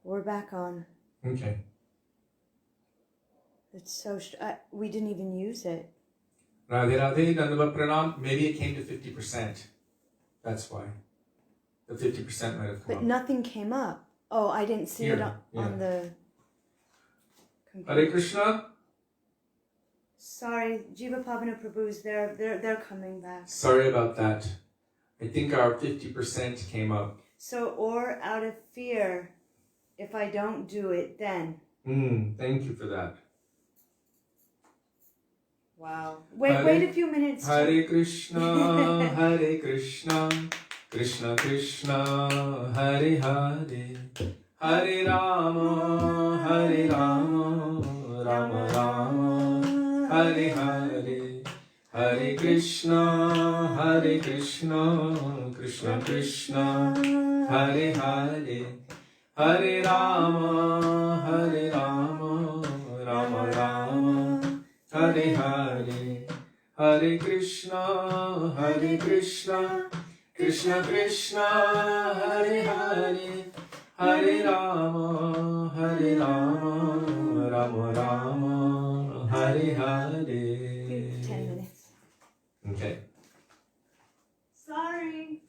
We're back on. Okay. It's so... we didn't even use it. Radhe Radhe, Dandavat Pranam. Maybe it came to 50%. That's why. The 50% might have come But up. nothing came up. Oh, I didn't see it on the computer. Hare Krishna. Sorry, Jiva Pavana Prabhu's they're coming back. Sorry about that. I think our 50% came up. So, or out of fear, if I don't do it, then. Thank you for that. Wow. Wait a few minutes. Hare Krishna, Hare Krishna, Krishna Krishna, Hare Hare, Hare Rama, Hare Rama, Rama Rama, Hare Hare, Hare Krishna, Krishna Krishna, Hare Hare, Hare Rama, Rama Rama, Hare Hare, Hare Krishna, Krishna Krishna, Hare Hare, Hare Rama, Rama Rama, Hare Hare. 10 minutes. Okay. Sorry.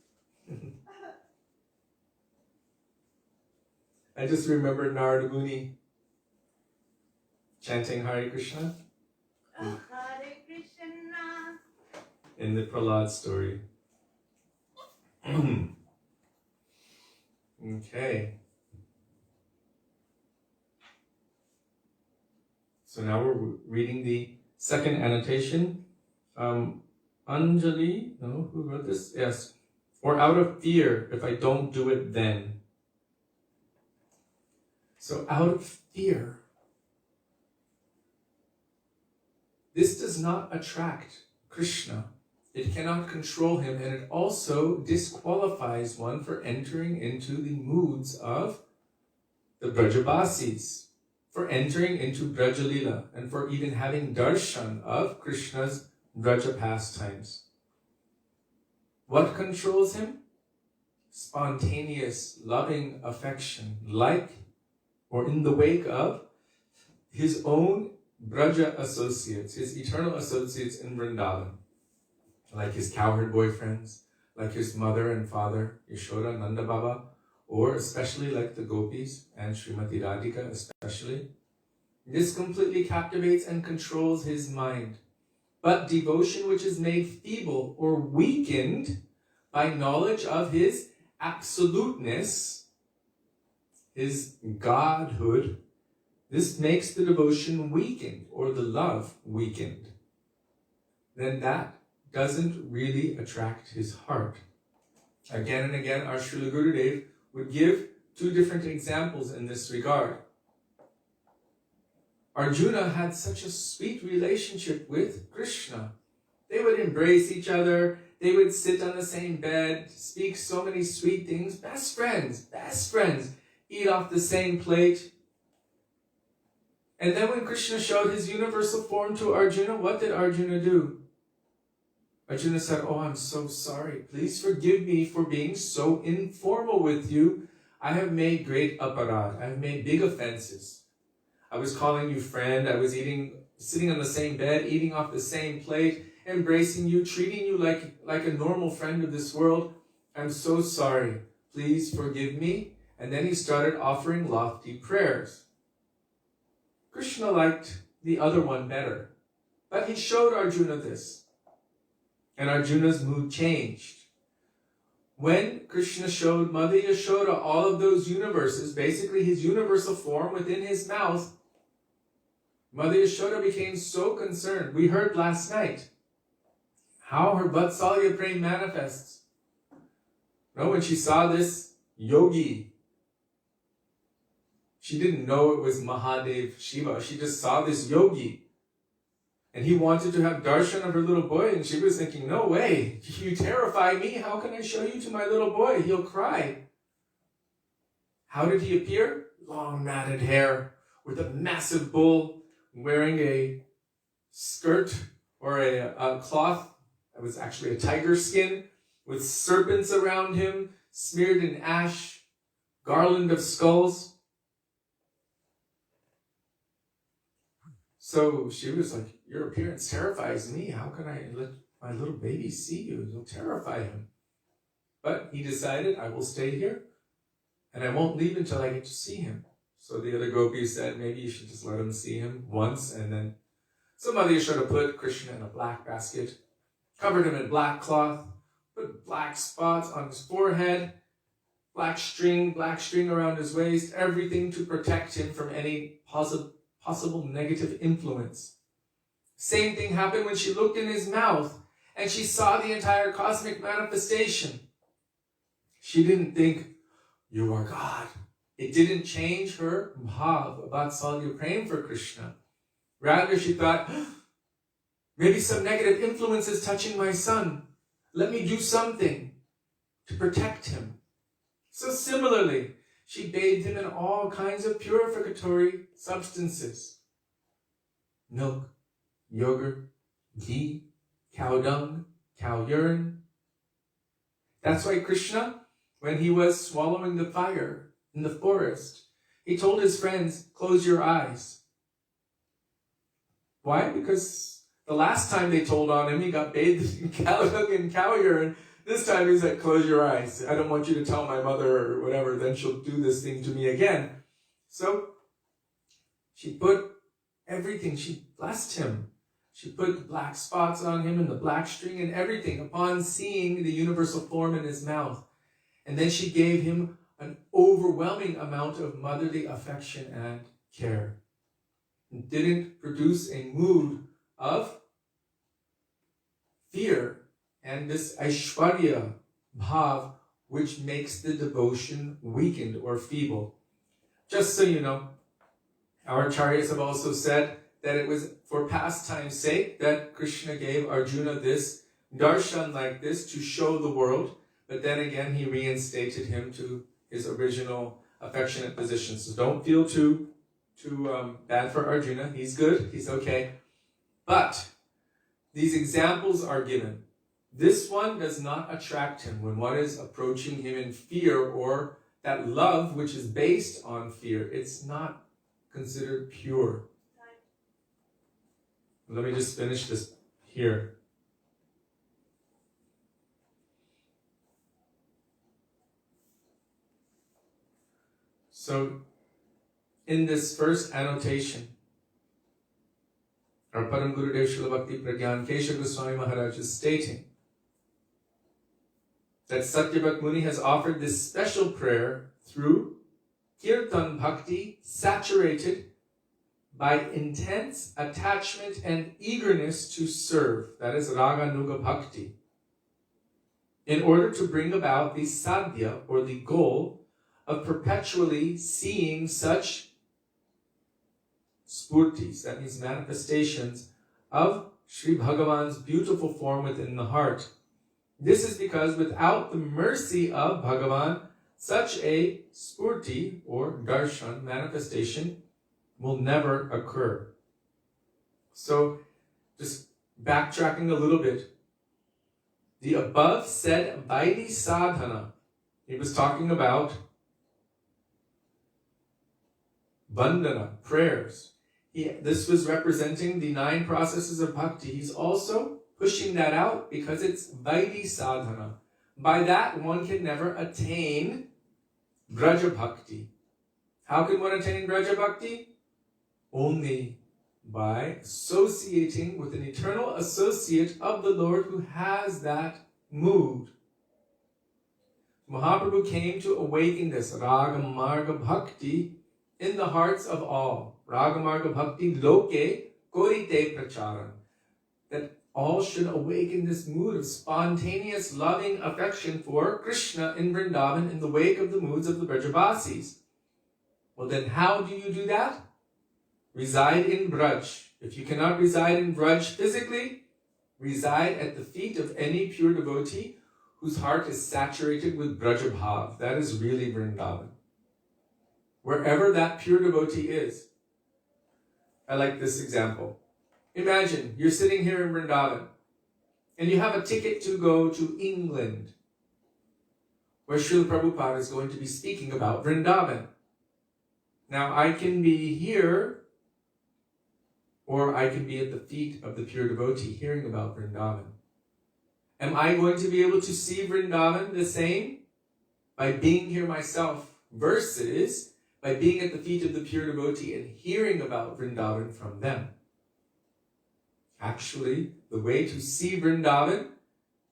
I just remembered Nārāyaṇa Muni chanting Hare Krishna. Hare Krishna. In the Prahlad story. Okay. So now we're reading the second annotation. Anjali, no, who wrote this? Yes. Or out of fear, if I don't do it then. So out of fear. This does not attract Krishna. It cannot control him, and it also disqualifies one for entering into the moods of the Brajabasis, for entering into Brajalila, and for even having darshan of Krishna's Braja pastimes. What controls him? Spontaneous, loving affection, like or in the wake of his own Braja associates, his eternal associates in Vrindavan, like his cowherd boyfriends, like his mother and father, Yashoda, Nanda Baba, or especially like the gopis and Srimati Radhika especially. This completely captivates and controls his mind. But devotion which is made feeble or weakened by knowledge of his absoluteness, his godhood, this makes the devotion weakened or the love weakened. Then that doesn't really attract his heart. Again and again, our Srila Gurudev would give two different examples in this regard. Arjuna had such a sweet relationship with Krishna. They would embrace each other, they would sit on the same bed, speak so many sweet things, best friends, eat off the same plate. And then when Krishna showed his universal form to Arjuna, what did Arjuna do? Arjuna said, "Oh, I'm so sorry. Please forgive me for being so informal with you. I have made great aparad. I have made big offenses. I was calling you friend. I was sitting on the same bed, eating off the same plate, embracing you, treating you like a normal friend of this world. I'm so sorry. Please forgive me." And then he started offering lofty prayers. Krishna liked the other one better, but he showed Arjuna this. And Arjuna's mood changed. When Krishna showed Mother Yashoda all of those universes, basically his universal form within his mouth, Mother Yashoda became so concerned. We heard last night how her Vatsalya prema manifests. No, when she saw this yogi, she didn't know it was Mahadev Shiva. She just saw this yogi. And he wanted to have darshan of her little boy, and she was thinking, no way, you terrify me. How can I show you to my little boy? He'll cry. How did he appear? Long matted hair with a massive bull, wearing a skirt or a cloth. It was actually a tiger skin with serpents around him, smeared in ash, garland of skulls. So she was like, your appearance terrifies me. How can I let my little baby see you? You'll terrify him. But he decided, I will stay here and I won't leave until I get to see him. So the other gopis said, maybe you should just let him see him once. And then so Mother Yashoda put Krishna in a black basket, covered him in black cloth, put black spots on his forehead, black string around his waist, everything to protect him from any possible negative influence. Same thing happened when she looked in his mouth and she saw the entire cosmic manifestation. She didn't think, you are God. It didn't change her bhav about Vatsalya praying for Krishna. Rather, she thought, maybe some negative influence is touching my son. Let me do something to protect him. So similarly, she bathed him in all kinds of purificatory substances. Milk, yogurt, ghee, cow dung, cow urine. That's why Krishna, when he was swallowing the fire in the forest, he told his friends, close your eyes. Why? Because the last time they told on him, he got bathed in cow dung and cow urine. This time he said, close your eyes. I don't want you to tell my mother or whatever, then she'll do this thing to me again. So she put everything, she blessed him. She put black spots on him and the black string and everything upon seeing the universal form in his mouth. And then she gave him an overwhelming amount of motherly affection and care. It didn't produce a mood of fear and this Aishwarya bhav, which makes the devotion weakened or feeble. Just so you know, our acharyas have also said that it was for pastime's sake that Krishna gave Arjuna this darshan like this to show the world, but then again he reinstated him to his original affectionate position. So don't feel too bad for Arjuna. He's good, he's okay. But these examples are given. This one does not attract him when one is approaching him in fear or that love which is based on fear. It's not considered pure. Let me just finish this here. So, in this first annotation, our Param Gurudev Śrīla Bhakti Pragyan Keshava Gosvāmī Mahārāja is stating that Satyavrata Muni has offered this special prayer through Kirtan Bhakti saturated by intense attachment and eagerness to serve, that is Raganuga Bhakti, in order to bring about the sadhya, or the goal, of perpetually seeing such spurtis, that means manifestations, of Sri Bhagavan's beautiful form within the heart. This is because without the mercy of Bhagavan, such a spurti, or darshan, manifestation, will never occur. So, just backtracking a little bit, the above said Vaidhi sadhana, he was talking about bandhana, prayers. This was representing the 9 processes of bhakti. He's also pushing that out because it's Vaidhi sadhana. By that, one can never attain Braja Bhakti. How can one attain Braja Bhakti? Only by associating with an eternal associate of the Lord who has that mood. Mahaprabhu came to awaken this Raga Marga Bhakti in the hearts of all. Raga Marga Bhakti loke korite pracharan. That all should awaken this mood of spontaneous loving affection for Krishna in Vrindavan in the wake of the moods of the Brajavasis. Well then, how do you do that? Reside in Braj. If you cannot reside in Braj physically, reside at the feet of any pure devotee whose heart is saturated with Brajabhav. That is really Vrindavan. Wherever that pure devotee is. I like this example. Imagine you're sitting here in Vrindavan and you have a ticket to go to England, where Srila Prabhupada is going to be speaking about Vrindavan. Now I can be here Or I can be at the feet of the pure devotee hearing about Vrindavan. Am I going to be able to see Vrindavan the same by being here myself versus by being at the feet of the pure devotee and hearing about Vrindavan from them? Actually, the way to see Vrindavan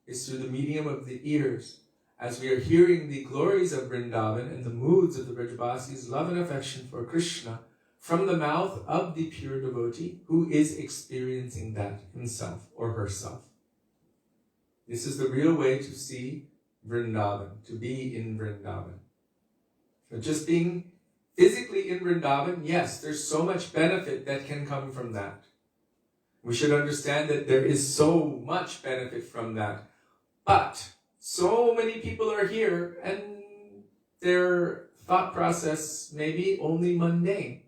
is through the medium of the ears. As we are hearing the glories of Vrindavan and the moods of the Brajavasis' love and affection for Krishna from the mouth of the pure devotee who is experiencing that himself or herself. This is the real way to see Vrindavan, to be in Vrindavan. So just being physically in Vrindavan, yes, there's so much benefit that can come from that. We should understand that there is so much benefit from that. But so many people are here and their thought process may be only mundane.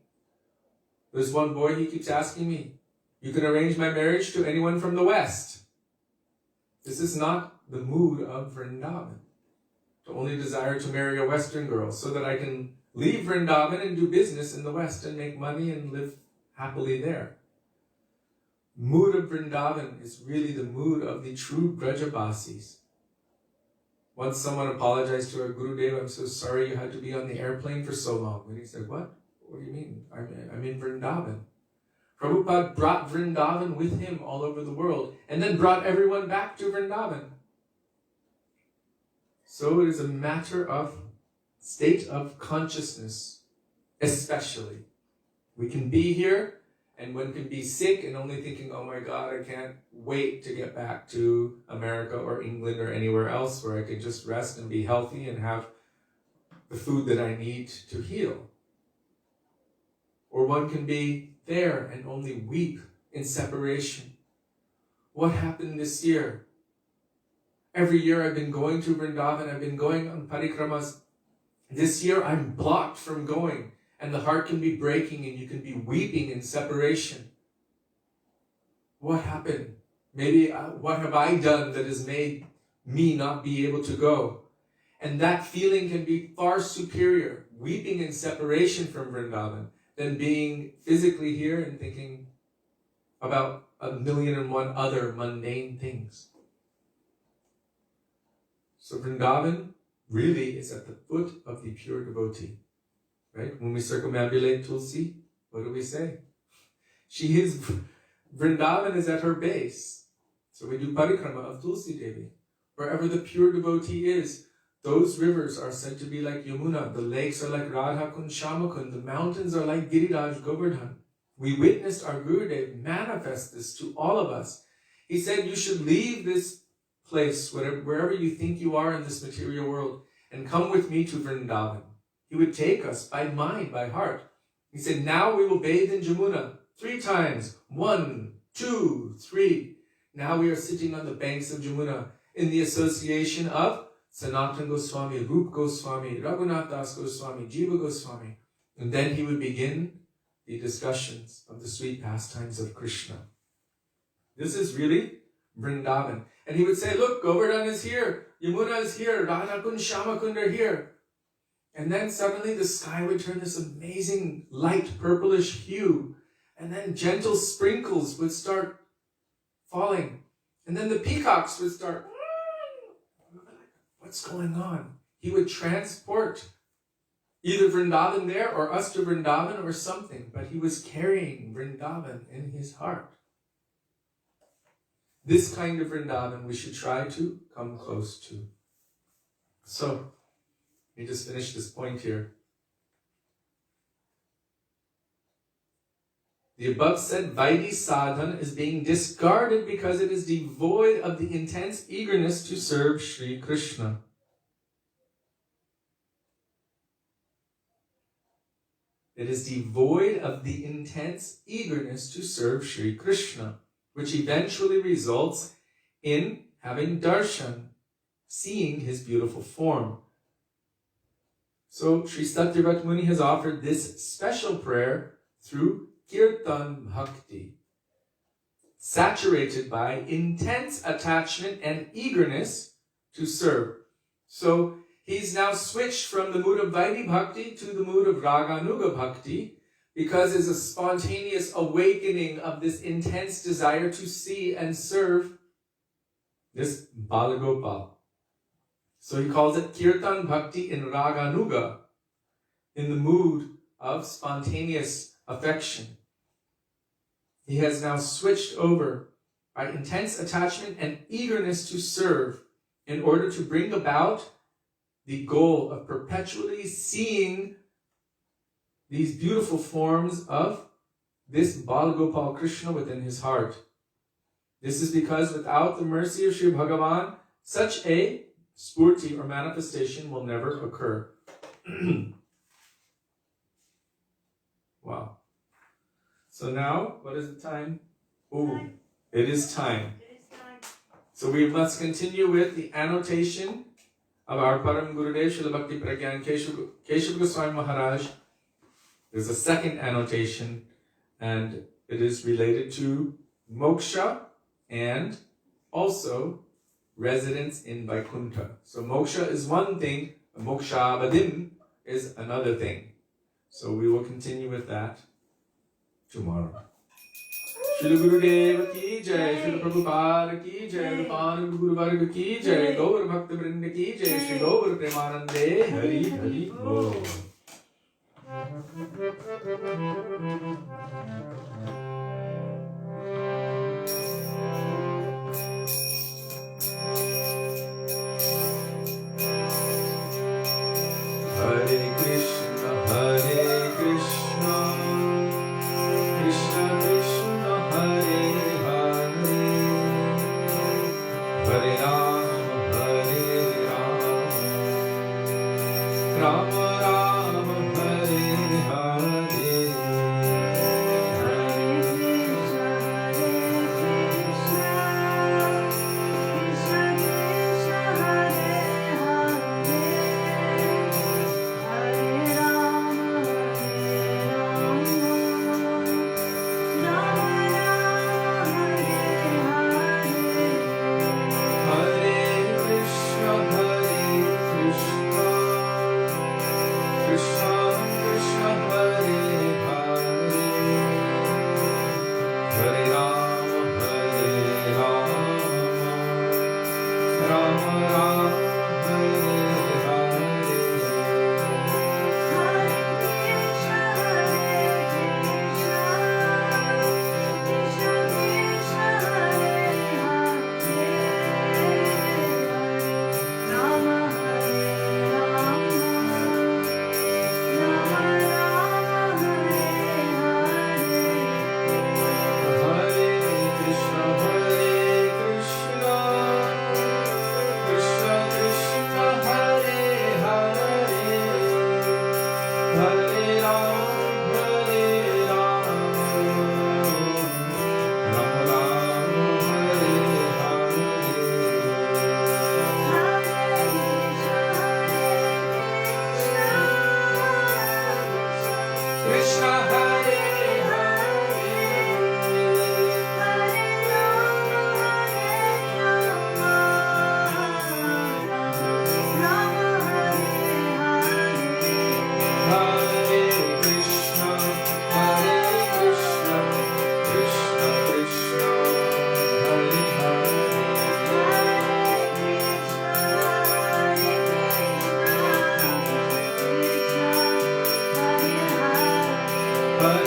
There's one boy, he keeps asking me, you can arrange my marriage to anyone from the West. This is not the mood of Vrindavan. To only desire to marry a Western girl so that I can leave Vrindavan and do business in the West and make money and live happily there. Mood of Vrindavan is really the mood of the true Brajavasis. Once someone apologized to our Gurudev, I'm so sorry you had to be on the airplane for so long. And he said, what? What do you mean? I'm in Vrindavan. Prabhupada brought Vrindavan with him all over the world and then brought everyone back to Vrindavan. So it is a matter of state of consciousness, especially. We can be here and one can be sick and only thinking, oh my God, I can't wait to get back to America or England or anywhere else where I can just rest and be healthy and have the food that I need to heal. Or one can be there and only weep in separation. What happened this year? Every year I've been going to Vrindavan, I've been going on parikramas. This year I'm blocked from going, and the heart can be breaking and you can be weeping in separation. What happened? Maybe what have I done that has made me not be able to go? And that feeling can be far superior, weeping in separation from Vrindavan, than being physically here and thinking about 1,000,001 other mundane things. So Vrindavan really is at the foot of the pure devotee. Right? When we circumambulate Tulsi, what do we say? Vrindavan is at her base. So we do parikrama of Tulsi Devi. Wherever the pure devotee is, those rivers are said to be like Yamuna. The lakes are like Radha Kund, Shamakund. The mountains are like Giriraj, Govardhan. We witnessed our Gurudev manifest this to all of us. He said, you should leave this place, wherever you think you are in this material world, and come with me to Vrindavan. He would take us by mind, by heart. He said, now we will bathe in Jamuna 3 times. 1, 2, 3. Now we are sitting on the banks of Jamuna in the association of Sanātana Gosvāmī, Rupa Gosvāmī, Raghunath Das Gosvāmī, Jiva Gosvāmī. And then he would begin the discussions of the sweet pastimes of Krishna. This is really Vrindavan. And he would say, look, Govardhan is here, Yamuna is here, Radha Kund, Shamakund are here. And then suddenly the sky would turn this amazing light purplish hue. And then gentle sprinkles would start falling. And then the peacocks would start, what's going on? He would transport either Vrindavan there or us to Vrindavan or something. But he was carrying Vrindavan in his heart. This kind of Vrindavan we should try to come close to. So, let me just finish this point here. The above said Vaidhi sadhana is being discarded because it is devoid of the intense eagerness to serve Sri Krishna. It is devoid of the intense eagerness to serve Sri Krishna, which eventually results in having darshan, seeing his beautiful form. So Śrī Satyavrata Muni has offered this special prayer through Kirtan Bhakti, saturated by intense attachment and eagerness to serve. So he's now switched from the mood of Vaidhi Bhakti to the mood of Raganuga Bhakti, because it's a spontaneous awakening of this intense desire to see and serve this Balagopal. So he calls it Kirtan Bhakti in Raganuga, in the mood of spontaneous affection. He has now switched over by intense attachment and eagerness to serve in order to bring about the goal of perpetually seeing these beautiful forms of this Balagopal Krishna within his heart. This is because without the mercy of Sri Bhagavan, such a spurti or manifestation will never occur. Wow. So now, what is the time? Oh, it is time. So we must continue with the annotation of our Param Gurudev Srila Bhakti Pragyan Keshav Goswami Mahārāja. There's a second annotation, and it is related to moksha and also residence in Vaikuntha. So moksha is one thing, moksha vadim is another thing. So we will continue with that tomorrow. Shri Gurudev ki jai, Shri Prabhupada ki jai, Rupan Guru Varga ki jai, Gaur Bhakta Vrinda ki jai, Shri Gaur Premanande, Hari Hari Bol. Hare Krishna, Hare Krishna, Krishna Krishna, Hare Hare, Hare Rama, Hare Rama, Rama Rama, Hare Hare. Hare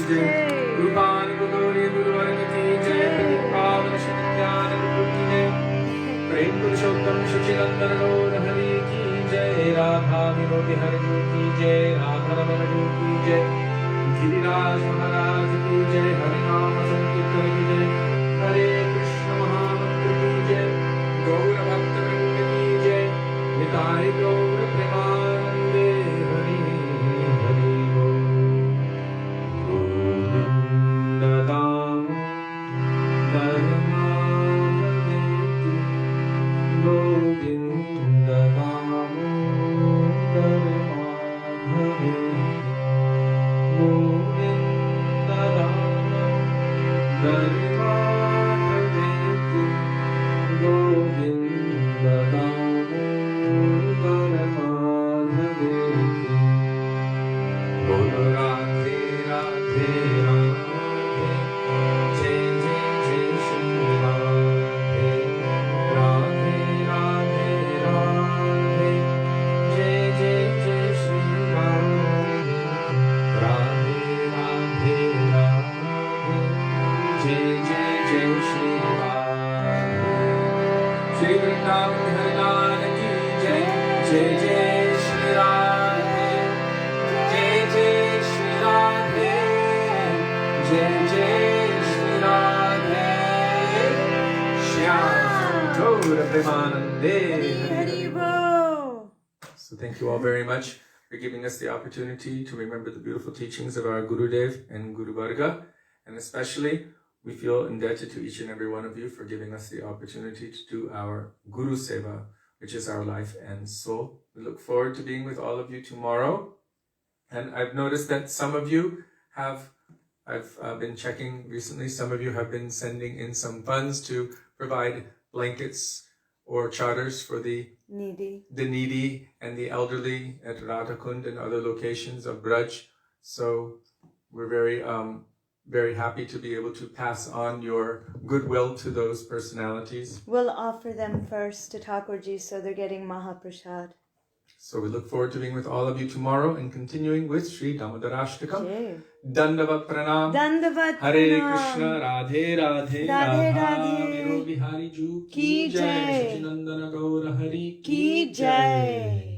jai. Rupan Gururi Guruvarga ki jai. Pradipāvan Shrinyāna Guru ki jai. Prem Purushottam Shachinandana Gaur Hari ki jai. Radha Vinodi Hari Guru ki jai. Radha Ramana Guru ki jai. Giriraj Maharaj ki jai. Hari Nama Sankirtan ki jai. Hare Krishna Mahamantra ki jai. Gaura Bhakta Vrinda ki jai. Nitai Gaura Premanande Hari Hari Bo. Govinda Damodarāṣṭakam. Govinda So thank you all very much for giving us the opportunity to remember the beautiful teachings of our Gurudev and Guru Varga, and especially we feel indebted to each and every one of you for giving us the opportunity to do our Guru Seva, which is our life and soul. We look forward to being with all of you tomorrow. And I've noticed that some of you have, I've been checking recently, some of you have been sending in some funds to provide blankets or charters for the needy and the elderly at Radhakund and other locations of Braj. So we're very happy to be able to pass on your goodwill to those personalities. We'll offer them first to Thakurji, so they're getting Mahaprasad. So we look forward to being with all of you tomorrow and continuing with Śrī Dāmodarāṣṭakam. Dandavat Pranam. Dandavat Pranam. Hare Krishna, Radhe Radhe, Radhe Radha Radhe. Vino Bihari Ju Ki Jai. Shachinandana Gaura Hari Ki Jai.